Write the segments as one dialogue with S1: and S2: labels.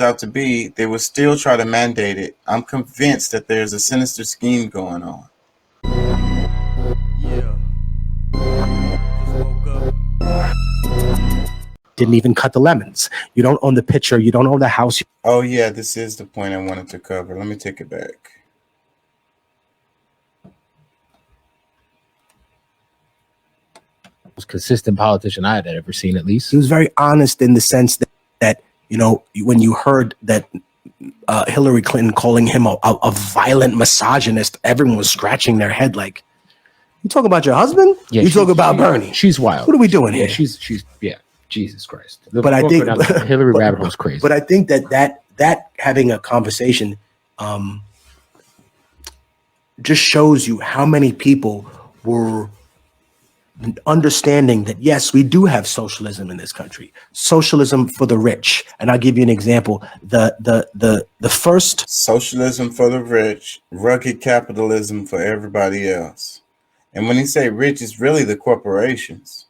S1: out to be, they will still try to mandate it. I'm convinced that there's a sinister scheme going on.
S2: Yeah. Just woke up.
S3: Didn't even cut the lemons. You don't own the pitcher. You don't own the house.
S1: Oh yeah, this is the point I wanted to cover. Let me take it back.
S4: Most consistent politician I had ever seen, at least.
S3: He was very honest in the sense that you know, when you heard that Hillary Clinton calling him a violent misogynist, everyone was scratching their head like, you talk about your husband?
S4: Yeah,
S3: you talk about Bernie?
S4: She's wild.
S3: What are we doing here?
S4: She's Jesus Christ.
S3: But I think
S4: Hillary rabbit hole's crazy.
S3: But I think that having a conversation just shows you how many people were understanding that, yes, we do have socialism in this country, socialism for the rich. And I'll give you an example. The first
S1: socialism for the rich, rugged capitalism for everybody else. And when he say rich, it's really the corporations.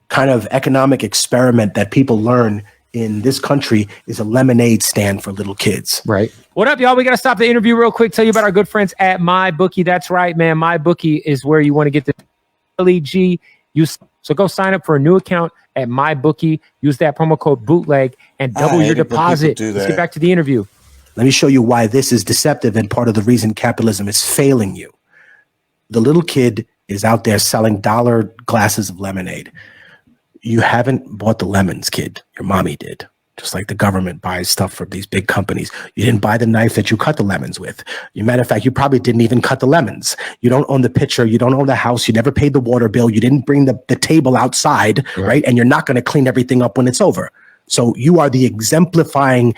S3: Kind of economic experiment that people learn in this country is a lemonade stand for little kids.
S4: Right. What up, y'all? We got to stop the interview real quick. Tell you about our good friends at MyBookie. That's right, man. MyBookie is where you want to get the LEG. So go sign up for a new account at MyBookie. Use that promo code bootleg and double your deposit. Let's get back to the interview.
S3: Let me show you why this is deceptive and part of the reason capitalism is failing you. The little kid is out there selling dollar glasses of lemonade. You haven't bought the lemons, kid. Your mommy did. Just like the government buys stuff from these big companies. You didn't buy the knife that you cut the lemons with. As a matter of fact, you probably didn't even cut the lemons. You don't own the pitcher. You don't own the house. You never paid the water bill. You didn't bring the table outside, right? And you're not going to clean everything up when it's over. So you are the exemplifying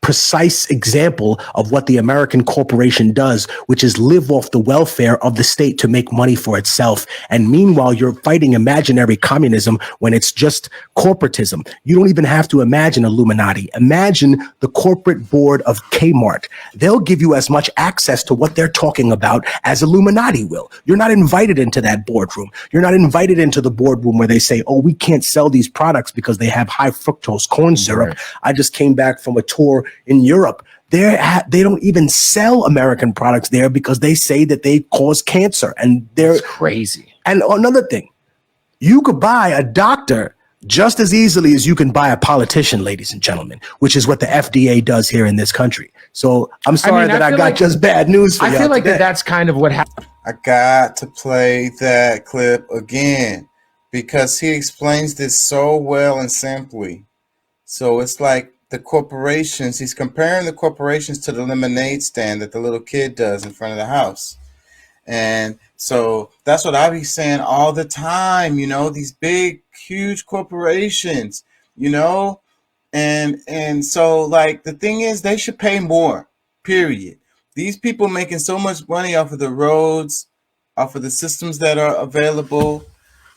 S3: precise example of what the American corporation does, which is live off the welfare of the state to make money for itself. And meanwhile, you're fighting imaginary communism when it's just corporatism. You don't even have to imagine Illuminati. Imagine the corporate board of Kmart. They'll give you as much access to what they're talking about as Illuminati will. You're not invited into that boardroom. You're not invited into the boardroom where they say, oh, we can't sell these products because they have high fructose corn syrup. Right. I just came back from a tour in Europe. They don't even sell American products there because they say that they cause cancer. And they're
S4: crazy.
S3: And another thing, you could buy a doctor just as easily as you can buy a politician, ladies and gentlemen, which is what the FDA does here in this country. So I'm sorry that I got like, just bad news for you.
S4: I feel like that's kind of what happened.
S1: I got to play that clip again because he explains this so well and simply. So it's like the corporations, he's comparing the corporations to the lemonade stand that the little kid does in front of the house. And so that's what I be saying all the time, you know, these big, huge corporations, you know, and so like the thing is they should pay more, period. These people making so much money off of the roads, off of the systems that are available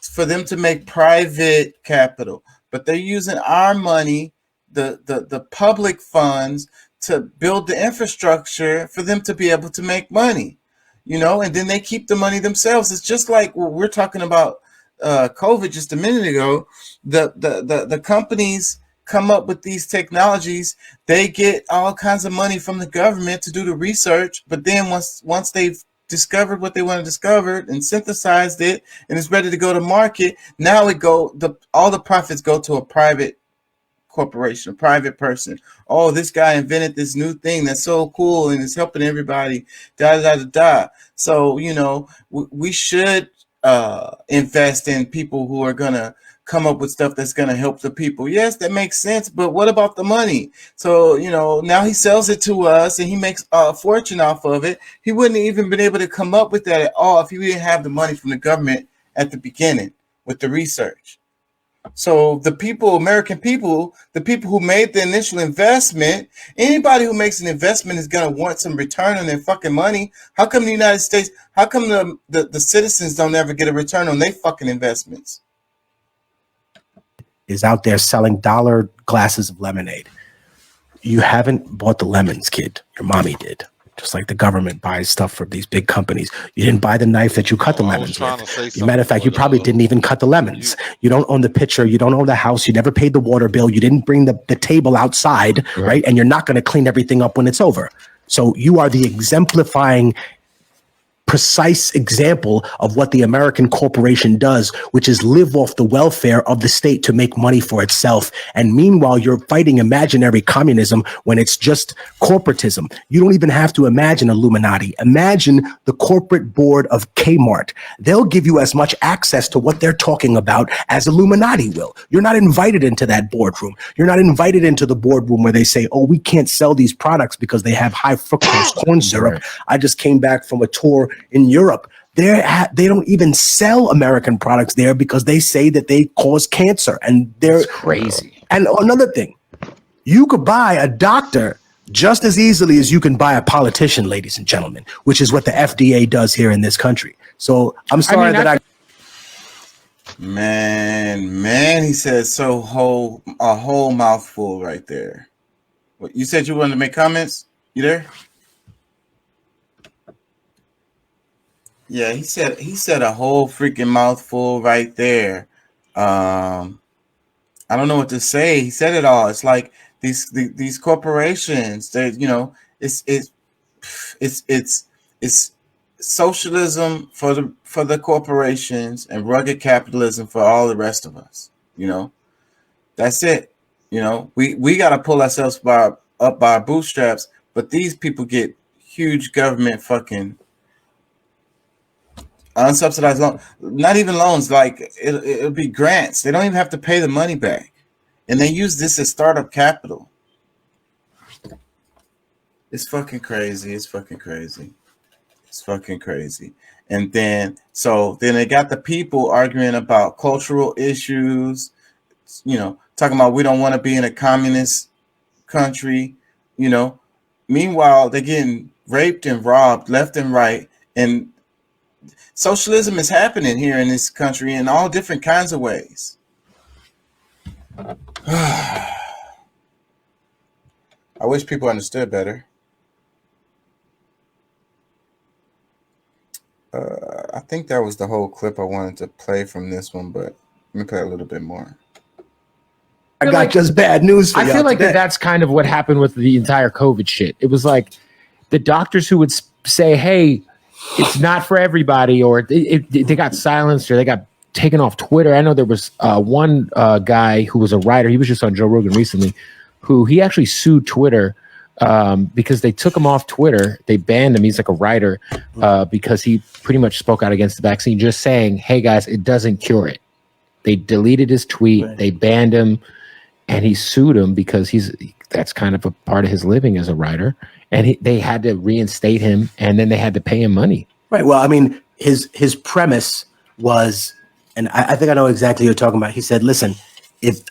S1: for them to make private capital, but they're using our money, the public funds, to build the infrastructure for them to be able to make money, you know, and then they keep the money themselves. It's just like what we're talking about COVID just a minute ago. The companies come up with these technologies, they get all kinds of money from the government to do the research, but then once they've discovered what they want to discover and synthesized it and it's ready to go to market, now all the profits go to a private corporation, a private person. Oh, this guy invented this new thing that's so cool and it's helping everybody, da da da da. So, you know, we should invest in people who are gonna come up with stuff that's gonna help the people. Yes, that makes sense, but what about the money? So, you know, now he sells it to us and he makes a fortune off of it. He wouldn't have even been able to come up with that at all if he didn't have the money from the government at the beginning with the research. So the people, American people, the people who made the initial investment, anybody who makes an investment is going to want some return on their fucking money. How come the United States, how come the citizens don't ever get a return on their fucking investments?
S3: Is out there selling dollar glasses of lemonade. You haven't bought the lemons, kid. Your mommy did. just like the government buys stuff from these big companies. You didn't buy the knife that you cut the lemons with. As a matter of fact, you probably didn't even cut the lemons. You don't own the pitcher. You don't own the house. You never paid the water bill. You didn't bring the table outside, right? And you're not going to clean everything up when it's over. So you are the exemplifying precise example of what the American corporation does, which is live off the welfare of the state to make money for itself. And meanwhile, you're fighting imaginary communism when it's just corporatism. You don't even have to imagine Illuminati. Imagine the corporate board of Kmart. They'll give you as much access to what they're talking about as Illuminati will. You're not invited into that boardroom. You're not invited into the boardroom where they say, oh, we can't sell these products because they have high fructose corn syrup. Right. I just came back from a tour in Europe. They don't even sell American products there because they say that they cause cancer, and they're
S4: crazy.
S3: And another thing, you could buy a doctor just as easily as you can buy a politician, ladies and gentlemen, which is what the FDA does here in this country. So I'm sorry
S1: Man, he said a whole mouthful right there. What, you said you wanted to make comments? You there? Yeah, he said a whole freaking mouthful right there. I don't know what to say. He said it all. It's like these corporations. They, it's socialism for the corporations and rugged capitalism for all the rest of us. That's it. We got to pull ourselves up by our bootstraps. But these people get huge government fucking unsubsidized loan, not even loans, like it'll be grants. They don't even have to pay the money back. And they use this as startup capital. It's fucking crazy. And then they got the people arguing about cultural issues, talking about we don't want to be in a communist country, Meanwhile, they're getting raped and robbed left and right. And socialism is happening here in this country in all different kinds of ways. I wish people understood better. I think that was the whole clip I wanted to play from this one, but let me play a little bit more.
S3: I got just bad news for you.
S4: I feel like that's kind of what happened with the entire COVID shit. It was like the doctors who would say, hey, it's not for everybody, or they got silenced or they got taken off Twitter. I know there was one guy who was a writer. He was just on Joe Rogan recently, who he actually sued Twitter because they took him off Twitter. They banned him. He's like a writer because he pretty much spoke out against the vaccine, just saying, hey, guys, it doesn't cure it. They deleted his tweet. Right. They banned him, and he sued him because that's kind of a part of his living as a writer. And they had to reinstate him, and then they had to pay him money.
S3: Right. Well, I mean, his premise was, and I think I know exactly what you're talking about. He said, listen, if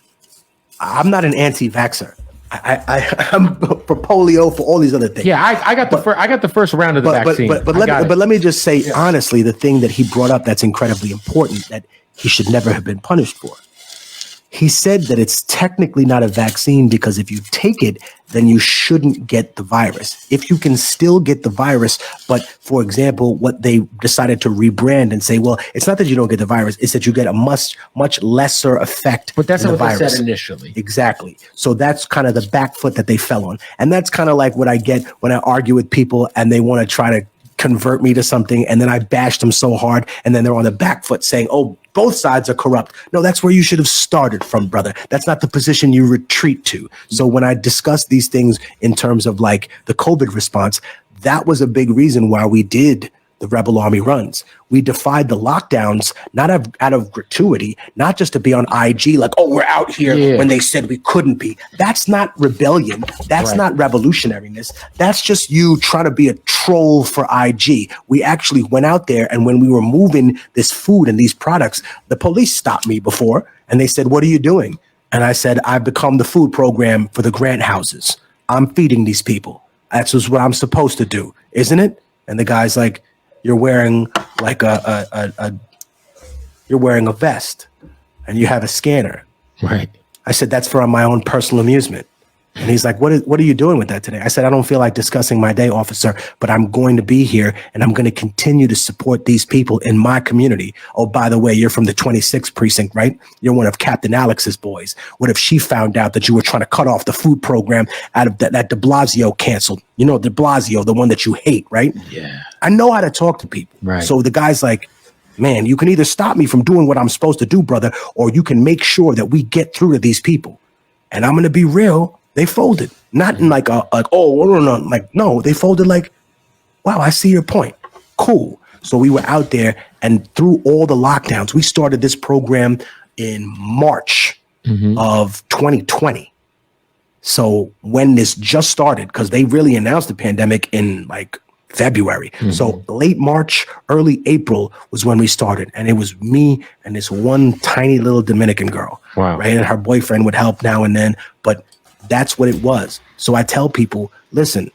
S3: I'm not an anti-vaxxer, I'm for polio, for all these other things.
S4: Yeah, I got the first round of the vaccine.
S3: But let me just say, honestly, the thing that he brought up that's incredibly important that he should never have been punished for. He said that it's technically not a vaccine because if you take it, then you shouldn't get the virus. If you can still get the virus, but for example, what they decided to rebrand and say, well, it's not that you don't get the virus, it's that you get a much lesser effect.
S4: But that's
S3: not
S4: what they said initially.
S3: Exactly. So that's kind of the back foot that they fell on. And that's kind of like what I get when I argue with people and they want to try to convert me to something, and then I bash them so hard, and then they're on the back foot saying, oh, both sides are corrupt. No, that's where you should have started from, brother. That's not the position you retreat to. So when I discuss these things in terms of like the COVID response, that was a big reason why we did the Rebel Army runs. We defied the lockdowns, not out of gratuity, not just to be on IG like, oh, we're out here when they said we couldn't be. That's not rebellion. That's not revolutionariness. That's just you trying to be a troll for IG. We actually went out there, and when we were moving this food and these products, the police stopped me before, and they said, what are you doing? And I said, I've become the food program for the grant houses. I'm feeding these people. That's just what I'm supposed to do, isn't it? And the guy's like, you're wearing like you're wearing a vest and you have a scanner.
S4: Right.
S3: I said, that's for my own personal amusement. And he's like, what are you doing with that today? I said, I don't feel like discussing my day, officer, but I'm going to be here and I'm going to continue to support these people in my community. Oh, by the way, you're from the 26th precinct, right? You're one of Captain Alex's boys. What if she found out that you were trying to cut off the food program out of that de Blasio canceled? You know, de Blasio, the one that you hate, right?
S4: Yeah.
S3: I know how to talk to people.
S4: Right.
S3: So the guy's like, man, you can either stop me from doing what I'm supposed to do, brother, or you can make sure that we get through to these people. And I'm going to be real. They folded, not in like no, they folded like, wow, I see your point. Cool. So we were out there, and through all the lockdowns, we started this program in March of 2020. So when this just started, because they really announced the pandemic in like February. So late March, early April was when we started. And it was me and this one tiny little Dominican girl.
S4: Wow.
S3: Right. And her boyfriend would help now and then. But that's what it was. So I tell people, listen,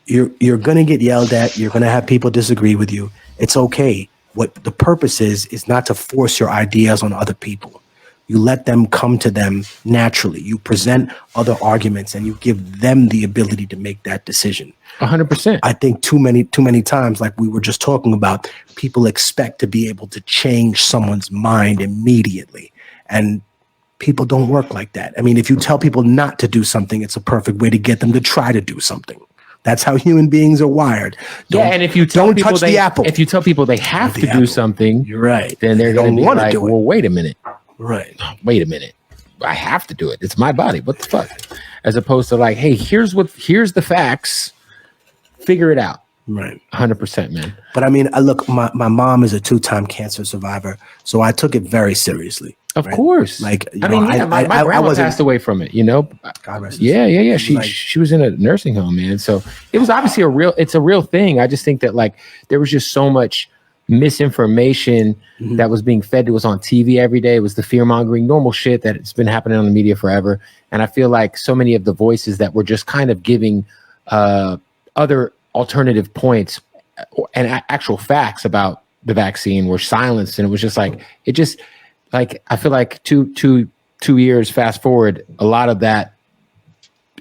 S3: you're going to get yelled at. You're going to have people disagree with you. It's okay. What the purpose is not to force your ideas on other people. You let them come to them naturally. You present other arguments and you give them the ability to make that decision.
S4: 100%.
S3: I think too many times, like we were just talking about, people expect to be able to change someone's mind immediately. And people don't work like that. I mean, if you tell people not to do something, it's a perfect way to get them to try to do something. That's how human beings are wired.
S4: And if you tell
S3: don't
S4: people
S3: touch the apple.
S4: If you tell people they have to do something,
S3: you're right.
S4: Then they're going to be like,
S3: do it.
S4: well, wait a minute.
S3: Right.
S4: Wait a minute. I have to do it. It's my body. What the fuck? As opposed to like, hey, here's the facts. Figure it out.
S3: Right.
S4: 100%, man.
S3: But I mean, look, my mom is a 2-time cancer survivor, so I took it very seriously.
S4: Of course.
S3: Like,
S4: I mean, my grandma passed away from it, you know?
S3: God rest
S4: Yeah. She was in a nursing home, man. So it was obviously it's a real thing. I just think that like there was just so much misinformation that was being fed to us on TV every day. It was the fear mongering, normal shit that it's been happening on the media forever. And I feel like so many of the voices that were just kind of giving other alternative points and actual facts about the vaccine were silenced. And it was just like, I feel like two years fast forward, a lot of that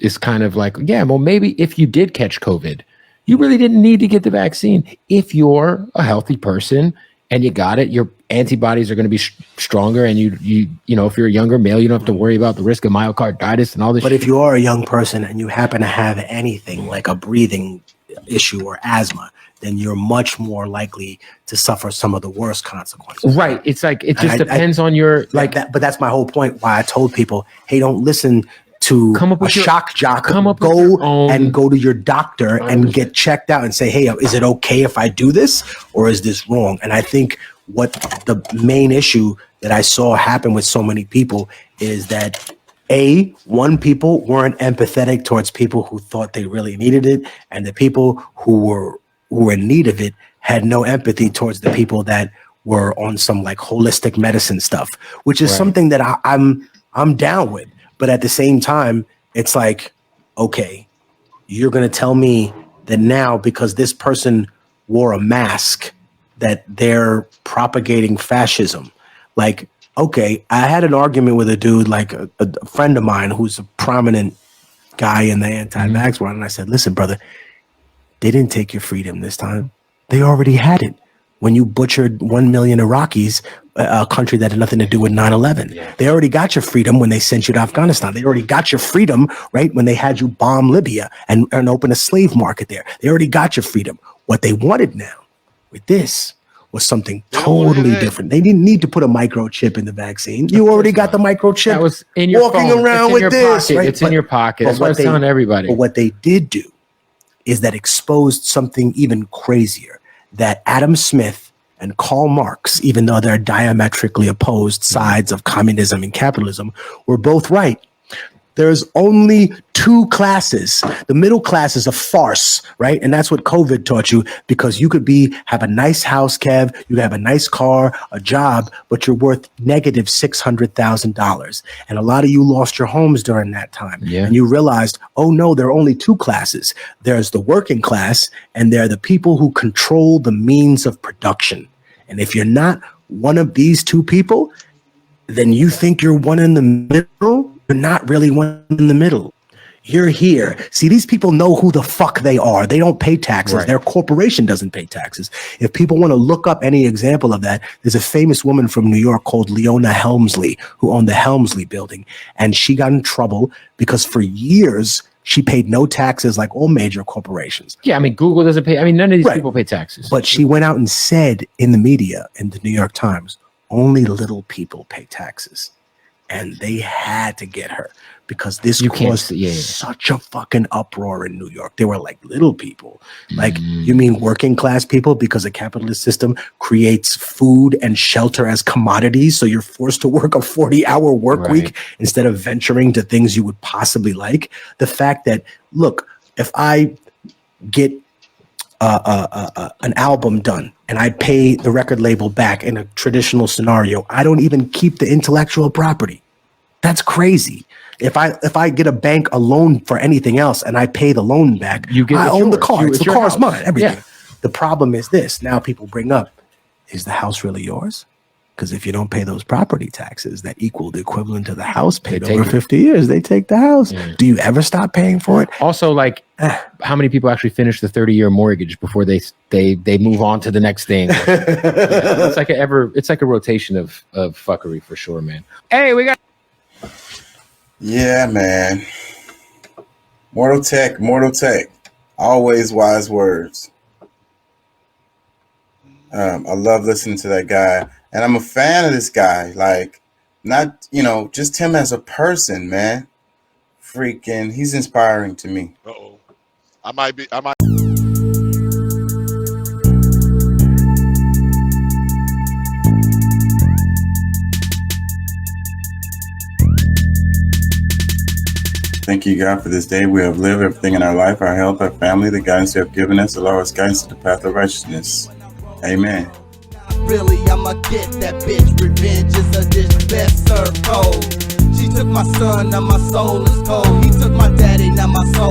S4: is kind of like, yeah, well, maybe if you did catch COVID, you really didn't need to get the vaccine. If you're a healthy person and you got it, your antibodies are going to be stronger. And you know, if you're a younger male, you don't have to worry about the risk of myocarditis and all this.
S3: But if you are a young person and you happen to have anything like a breathing issue or asthma, then you're much more likely to suffer some of the worst consequences.
S4: Right. It's like, it just depends on your
S3: like that. But that's my whole point. Why I told people, hey, don't listen to a shock jock. Go to your doctor 100%. And get checked out and say, hey, is it okay if I do this or is this wrong? And I think what the main issue that I saw happen with so many people is that people weren't empathetic towards people who thought they really needed it, and the people who were in need of it had no empathy towards the people that were on some like holistic medicine stuff, which is something that I'm down with. But at the same time, it's like, okay, you're going to tell me that now because this person wore a mask that they're propagating fascism. Like, okay, I had an argument with a dude, like a friend of mine who's a prominent guy in the anti-vax world. And I said, listen, brother, they didn't take your freedom this time. They already had it. When you butchered 1 million Iraqis, a country that had nothing to do with 9/11. Yeah. They already got your freedom when they sent you to Afghanistan. They already got your freedom, right, when they had you bomb Libya and open a slave market there. They already got your freedom. What they wanted now with this was something totally different. They didn't need to put a microchip in the vaccine. You already got the microchip.
S4: That was in your
S3: walking
S4: phone.
S3: around with this. Right?
S4: It's in your pocket. That's what I was telling everybody.
S3: But what they did do is that exposed something even crazier, that Adam Smith and Karl Marx, even though they're diametrically opposed sides of communism and capitalism, were both right. There's only two classes. The middle class is a farce, right? And that's what COVID taught you, because you could have a nice house, Kev, you have a nice car, a job, but you're worth negative $600,000. And a lot of you lost your homes during that time. Yeah. And you realized, oh no, there are only two classes. There's the working class, and there are the people who control the means of production. And if you're not one of these two people, then you think you're one in the middle. You're not really one in the middle. You're here. See, these people know who the fuck they are. They don't pay taxes.
S4: Right.
S3: Their corporation doesn't pay taxes. If people want to look up any example of that, there's a famous woman from New York called Leona Helmsley who owned the Helmsley building. And she got in trouble because for years, she paid no taxes like all major corporations.
S4: Yeah, I mean, Google doesn't pay. I mean, none of these
S3: Right.
S4: people pay taxes.
S3: But she went out and said in the media, in the New York Times, only little people pay taxes. And they had to get her because this caused such a fucking uproar in New York. They were like, little people. Like, you mean working class people? Because a capitalist system creates food and shelter as commodities. So you're forced to work a 40-hour work week instead of venturing to things you would possibly like. The fact that, look, if I get an album done and I pay the record label back in a traditional scenario, I don't even keep the intellectual property. That's crazy. If I get a bank a loan for anything else and I pay the loan back, I own the car. The car's mine, everything. Yeah. The problem is this. Now people bring up, is the house really yours? Because if you don't pay those property taxes that equal the equivalent to the house paid over 50 years, they take the house. Yeah. Do you ever stop paying for it?
S4: Also, like, how many people actually finish the 30-year mortgage before they move on to the next thing? It's like a rotation of fuckery for sure, man. Hey, we got.
S1: Yeah, man. Mortal tech. Always wise words. I love listening to that guy. And I'm a fan of this guy. Like, not, just him as a person, man. Freaking, he's inspiring to me.
S5: Uh-oh. I might.
S1: Thank you, God, for this day we have lived, everything in our life, our health, our family, the guidance you have given us, allow us guidance to the path of righteousness. Amen.
S6: Really, I'ma get that bitch. Revenge is a dish best served cold. She took my son, now my soul is cold. He took my daddy, now my soul